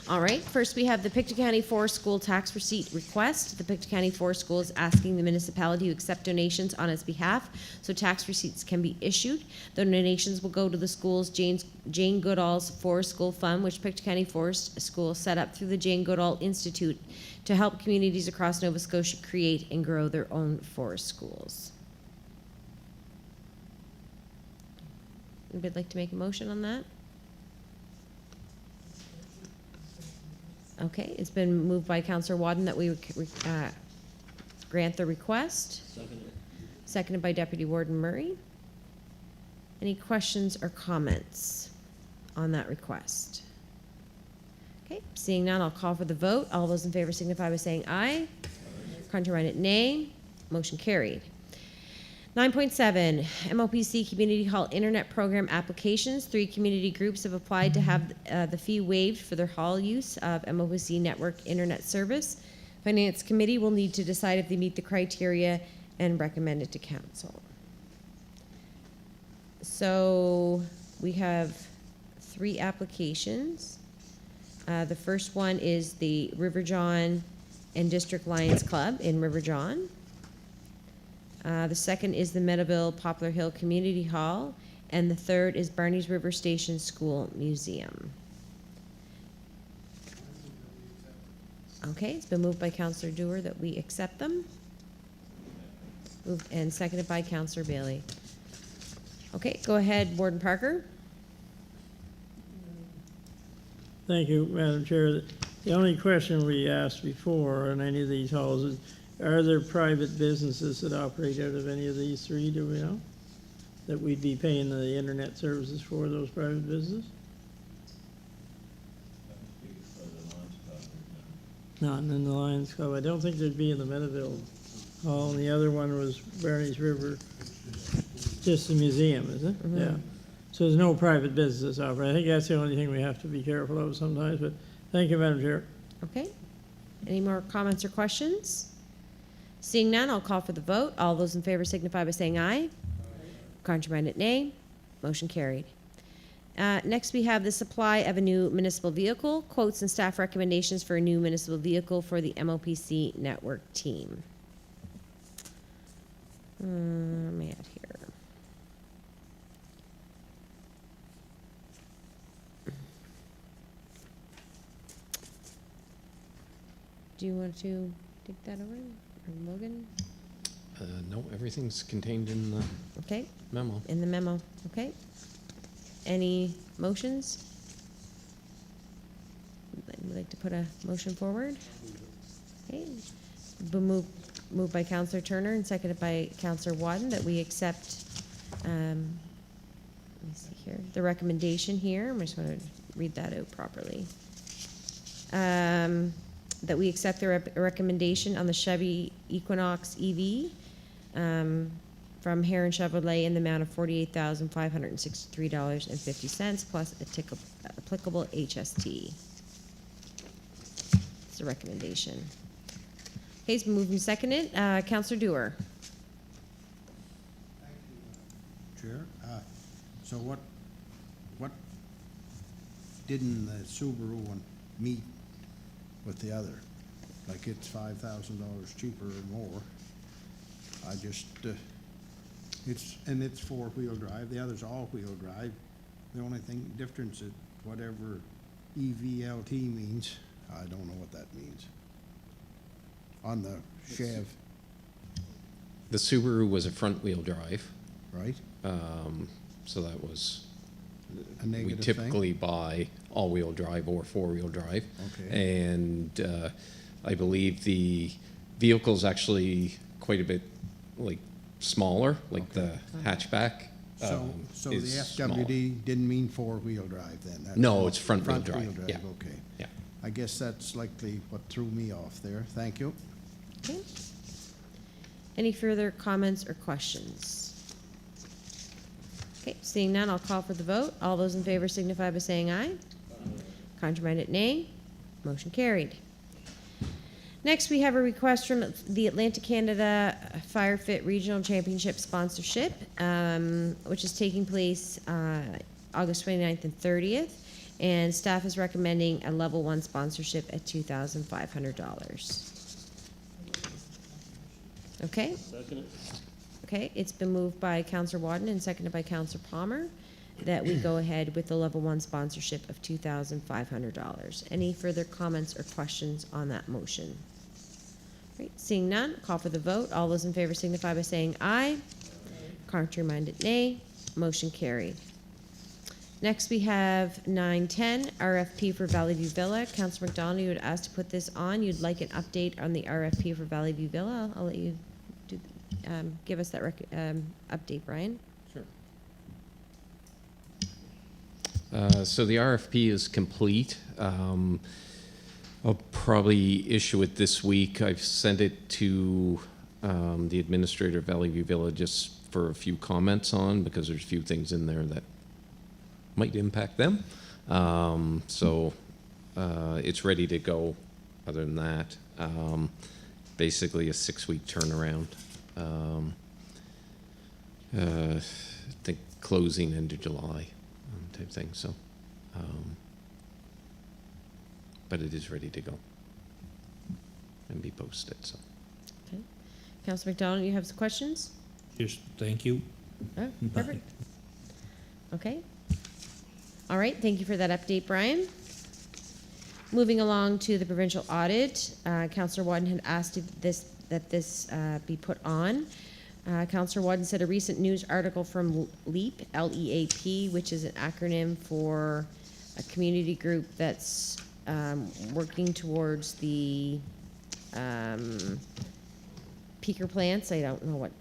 All right, first we have the Pictou County Forest School tax receipt request. The Pictou County Forest School is asking the municipality to accept donations on its behalf so tax receipts can be issued. The donations will go to the school's Jane Goodall's Forest School Fund, which Pictou County Forest School set up through the Jane Goodall Institute to help communities across Nova Scotia create and grow their own forest schools. Anybody like to make a motion on that? Okay, it's been moved by Councillor Wadden that we grant the request. Seconded by Deputy Warden Murray. Any questions or comments on that request? Okay, seeing none, I'll call for the vote. All those in favor signify by saying aye. Contrary-minded, nay. Motion carried. 9.7, MOPC Community Hall Internet Program applications. 3 community groups have applied to have the fee waived for their hall use of MOPC Network Internet Service. Finance Committee will need to decide if they meet the criteria and recommend it to Council. So we have 3 applications. The first one is the River John and District Lions Club in River John. The second is the Meadowville Poplar Hill Community Hall, and the third is Barney's River Station School Museum. Okay, it's been moved by Councillor Dewar that we accept them. Moved and seconded by Councillor Baillie. Okay, go ahead, Warden Parker. Thank you, Madam Chair. The only question we asked before on any of these halls is, are there private businesses that operate out of any of these 3, do we know? That we'd be paying the internet services for those private businesses? None in the Lions Club. I don't think there'd be in the Meadowville Hall, and the other one was Barney's River, just the museum, is it? Mhm. Yeah. So there's no private businesses operating. I think that's the only thing we have to be careful of sometimes, but thank you, Madam Chair. Okay. Any more comments or questions? Seeing none, I'll call for the vote. All those in favor signify by saying aye. Contrary-minded, nay. Motion carried. Next, we have the supply of a new municipal vehicle, quotes and staff recommendations for a new municipal vehicle for the MOPC network team. Where am I at here? Do you want to take that over, or Logan? No, everything's contained in the Okay, memo. in the memo, okay. Any motions? Would like to put a motion forward? Okay, been moved by Councillor Turner and seconded by Councillor Wadden that we accept, let me see here, the recommendation here. I just want to read that out properly. That we accept the recommendation on the Chevy Equinox EV from Heron Chevrolet in the amount of $48,563.50 plus applicable HST. It's a recommendation. Okay, it's been moved and seconded. Councillor Dewar. Chair, so what didn't the Subaru one meet with the other? Like it's $5,000 cheaper or more. I just, it's 4-wheel drive, the other's all-wheel drive. The only thing difference is whatever EVLT means, I don't know what that means. On the Chev, The Subaru was a front-wheel drive, right? so that was, A we negative typically buy all-wheel drive or four-wheel drive. Okay. And I believe the vehicle's actually quite a bit like smaller, like the hatchback. So the is smaller. FWD didn't mean 4-wheel drive then? That's No, what- it's front-wheel drive, yeah. Okay. Yeah. I guess that's likely what threw me off there. Thank you. Okay. Any further comments or questions? Okay, seeing none, I'll call for the vote. All those in favor signify by saying aye. Contrary-minded, nay. Motion carried. Next, we have a request from the Atlantic Canada FireFit Regional Championship sponsorship, which is taking place August 29th and 30th, and staff is recommending a level 1 sponsorship at $2,500. Okay? Second. Okay, it's been moved by Councillor Wadden and seconded by Councillor Palmer that we go ahead with the level 1 sponsorship of $2,500. Any further comments or questions on that motion? Right, seeing none, call for the vote. All those in favor signify by saying aye. Contrary-minded, nay. Motion carried. Next, we have 910, RFP for Valley View Villa. Councillor MacDonald, you would ask to put this on. You'd like an update on the RFP for Valley View Villa. I'll let you do, give us that update, Brian. Sure. So the RFP is complete. I'll probably issue it this week. I've sent it to the administrator of Valley View Village just for a few comments on, because there's a few things in there that might impact them. So it's ready to go. Other than that, basically a 6-week turnaround. I think closing end of July type thing. So, but it is ready to go and be posted. So, Okay. Councillor MacDonald, you have some questions? Just thank you. Oh, perfect. Okay. All right, thank you for that update, Brian. Moving along to the provincial audit, Councillor Wadden had asked if that this be put on. Councillor Wadden said a recent news article from LEAP, L-E-A-P, which is an acronym for a community group that's working towards the peaker plants. I don't know what,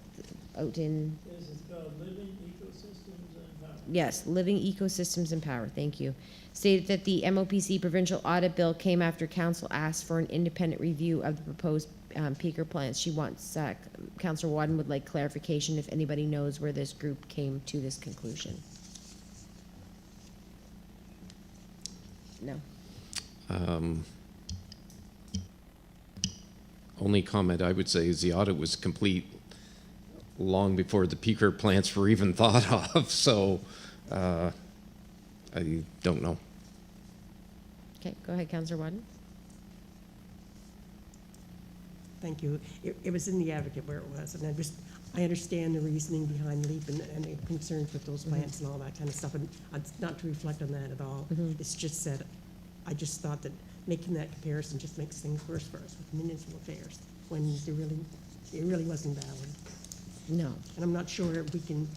out in... This is called Living Ecosystems and Power. Yes, Living Ecosystems and Power, thank you. Stated that the MOPC provincial audit bill came after council asked for an independent review of the proposed peaker plants. She wants, Councillor Wadden would like clarification if anybody knows where this group came to this conclusion. No. only comment I would say is the audit was complete long before the peaker plants were even thought of. So I don't know. Okay, go ahead, Councillor Wadden. Thank you. It was in the advocate where it was, and I understand the reasoning behind LEAP and the concerns with those plants and all that kind of stuff, and not to reflect on that at all. It's just that I just thought that making that comparison just makes things worse for us with municipal affairs when it really wasn't valid. No. And I'm not sure if we can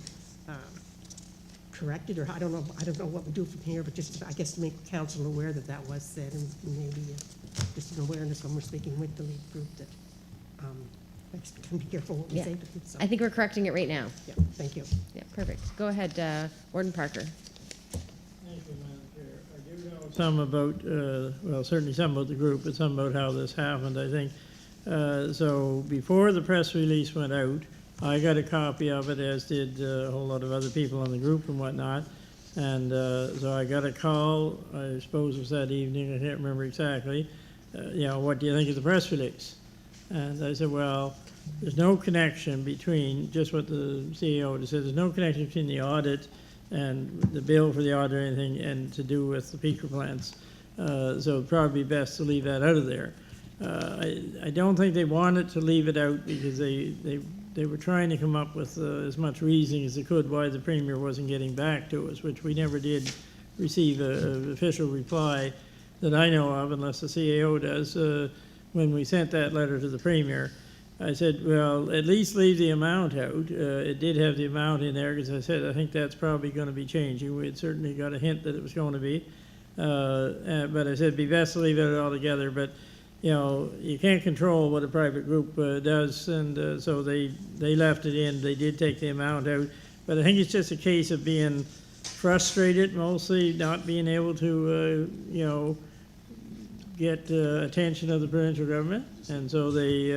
correct it, or I don't know what we do from here, but just I guess to make council aware that that was said, and maybe just an awareness when we're speaking with the LEAP group that can be careful what we Yeah. say to them. So, I think we're correcting it right now. yeah, thank you. Yeah, perfect. Go ahead, Warden Parker. Thank you, Madam Chair. I do know some about, well, certainly some about the group, but some about how this happened, I think. So before the press release went out, I got a copy of it, as did a whole lot of other people in the group and whatnot. And so I got a call, I suppose it was that evening, I can't remember exactly, what do you think of the press release? And I said, well, there's no connection between, just what the CEO had said, there's no connection between the audit and the bill for the audit or anything and to do with the peaker plants. So it'd probably be best to leave that out of there. I don't think they wanted to leave it out because they were trying to come up with as much reasoning as they could why the Premier wasn't getting back to us, which we never did receive an official reply that I know of, unless the CAO does. When we sent that letter to the Premier, I said, well, at least leave the amount out. It did have the amount in there, because I said, I think that's probably going to be changing. We had certainly got a hint that it was going to be. But I said, it'd be best to leave it altogether. But, you can't control what a private group does, and so they left it in. They did take the amount out. But I think it's just a case of being frustrated, mostly not being able to, get attention of the provincial government, and so they,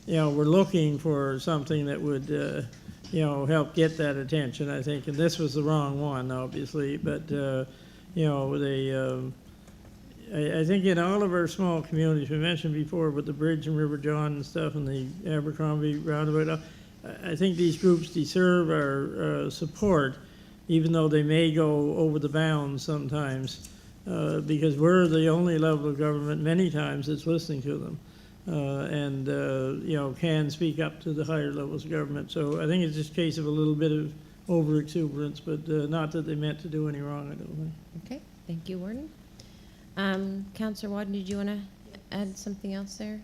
were looking for something that would, help get that attention, I think, and this was the wrong one, obviously, but, I think in all of our small communities, we mentioned before with the bridge and River John and stuff and the Abercrombie roundabout, I think these groups deserve our support, even though they may go over the bounds sometimes. Because we're the only level of government many times that's listening to them and can speak up to the higher levels of government. So I think it's just a case of a little bit of over-exuberance, but not that they meant to do any wrong, I don't think. Okay, thank you, Warden. Councillor Wadden, did you want to add something else there?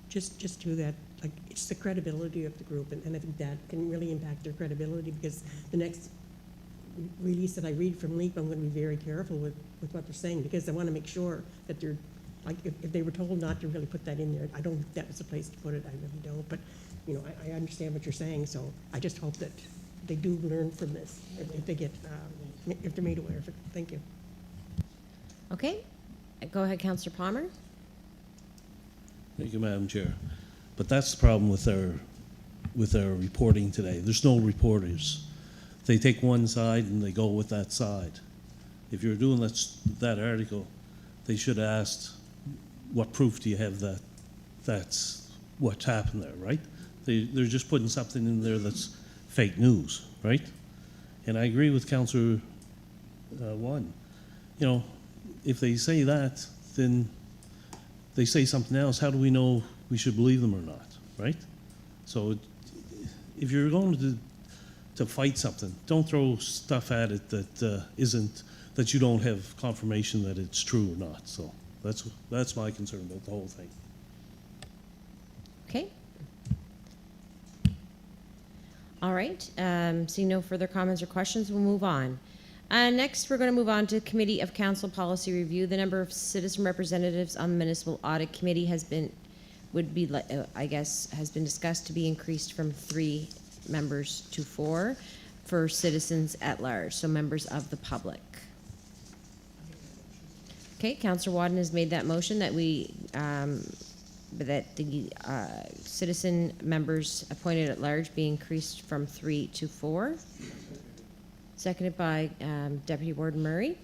Just to that, like, it's the credibility of the group, and I think that can really impact their credibility, because the next release that I read from LEAP, I'm going to be very careful with what they're saying, because I want to make sure that they're, like, if they were told not to really put that in there, I don't think that was the place to put it, I really don't, but, I understand what you're saying, so I just hope that they do learn from this, if they get, if they're made aware of it. Thank you. Okay, go ahead, Councillor Palmer. Thank you, Madam Chair. But that's the problem with our reporting today. There's no reporters. They take one side and they go with that side. If you're doing that article, they should have asked, what proof do you have that that's what's happened there, right? They're just putting something in there that's fake news, right? And I agree with Councillor Wadden. You know, if they say that, then they say something else. How do we know we should believe them or not, right? So if you're going to fight something, don't throw stuff at it that that you don't have confirmation that it's true or not. So that's my concern about the whole thing. Okay. All right, seeing no further comments or questions, we'll move on. Next, we're going to move on to Committee of Council Policy Review. The number of citizen representatives on the Municipal Audit Committee has been discussed to be increased from 3 members to 4 for citizens at large, so members of the public. Okay, Councillor Wadden has made that motion that that the citizen members appointed at large be increased from 3 to 4. Seconded by Deputy Warden Murray.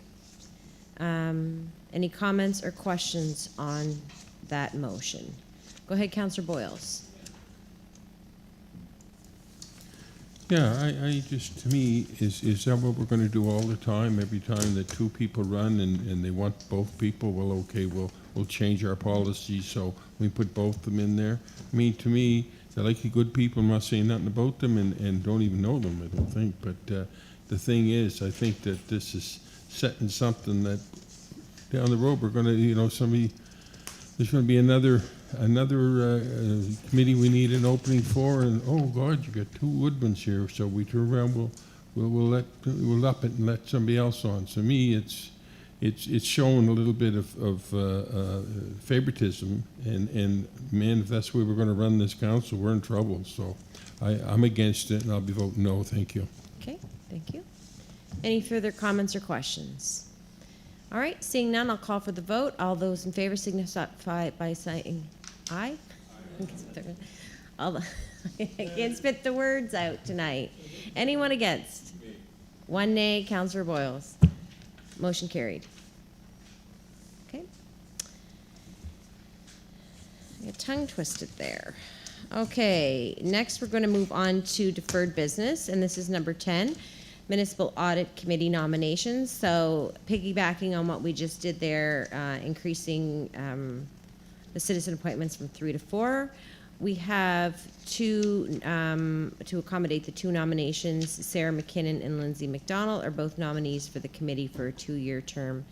Any comments or questions on that motion? Go ahead, Councillor Boyles. Yeah, I just, to me, is that what we're going to do all the time? Every time that 2 people run and they want both people, well, okay, we'll change our policy so we put both of them in there. I mean, to me, they're like good people. I'm not saying nothing about them and don't even know them, I don't think. But the thing is, I think that this is setting something that down the road we're going to, you know, there's going to be another committee we need an opening for, and oh God, you got 2 Woodmans here, so we turn around, we'll up it and let somebody else on. So me, it's showing a little bit of favoritism, and man, if that's the way we're going to run this council, we're in trouble. So I'm against it, and I'll be voting no. Thank you. Okay, thank you. Any further comments or questions? All right, seeing none, I'll call for the vote. All those in favor signify by saying aye. I can't spit the words out tonight. Anyone against? 1 nay, Councillor Boyles. Motion carried. Okay. I got tongue twisted there. Okay, next we're going to move on to deferred business, and this is number 10. Municipal Audit Committee nominations. So piggybacking on what we just did there, increasing the citizen appointments from 3 to 4. We have 2, to accommodate the 2 nominations, Sarah McKinnon and Lindsay MacDonald are both nominees for the committee for a 2-year term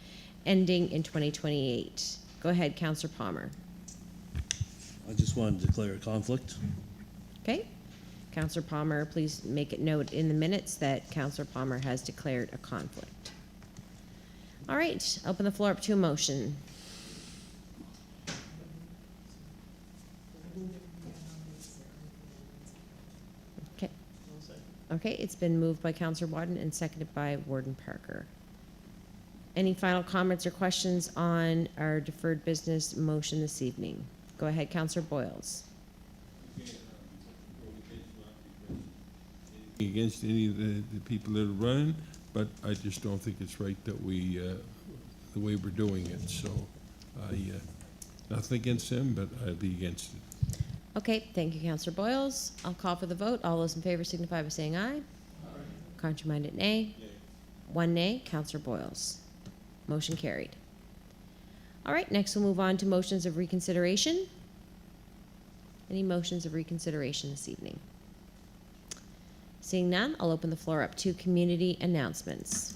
ending in 2028. Go ahead, Councillor Palmer. I just wanted to declare a conflict. Okay. Councillor Palmer, please make it note in the minutes that Councillor Palmer has declared a conflict. All right, open the floor up to a motion. Okay. Okay, it's been moved by Councillor Wadden and seconded by Warden Parker. Any final comments or questions on our deferred business motion this evening? Go ahead, Councillor Boyles. Against any of the people that are running, but I just don't think it's right that we, the way we're doing it. So nothing against them, but I'd be against it. Okay, thank you, Councillor Boyles. I'll call for the vote. All those in favor signify by saying aye. Aye. Contrary-minded, nay. 1 nay, Councillor Boyles. Motion carried. All right, next we'll move on to motions of reconsideration. Any motions of reconsideration this evening? Seeing none, I'll open the floor up to community announcements.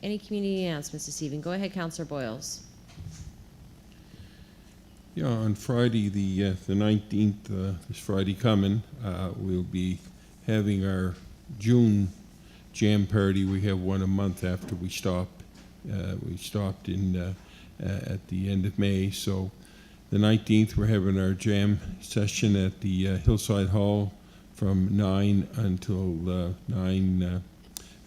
Any community announcements this evening? Go ahead, Councillor Boyles. Yeah, on Friday, the 19th, this Friday coming, we'll be having our June jam party. We have one a month after we stop. We stopped in at the end of May, so The 19th, we're having our jam session at the Hillside Hall from 9 until 9,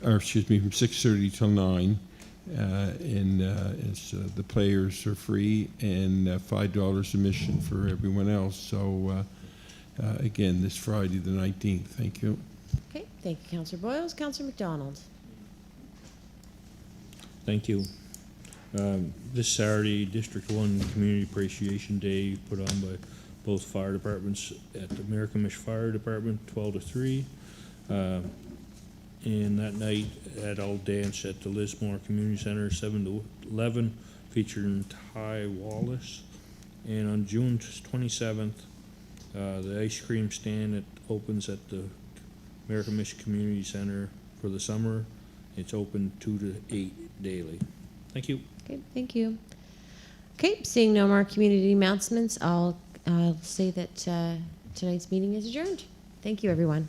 or excuse me, from 6:30 till 9. The players are free and $5 admission for everyone else. So again, this Friday the 19th. Thank you. Okay, thank you, Councillor Boyles. Councillor MacDonald. Thank you. This Saturday, District 1 Community Appreciation Day put on by both fire departments at the Miramichi Fire Department, 12 to 3. And that night, adult dance at the Lismore Community Center, 7 to 11, featuring Ty Wallace. And on June 27th, the ice cream stand that opens at the Miramichi Community Center for the summer. It's open 2 to 8 daily. Thank you. Okay, thank you. Okay, seeing no more community announcements, I'll say that tonight's meeting is adjourned. Thank you, everyone.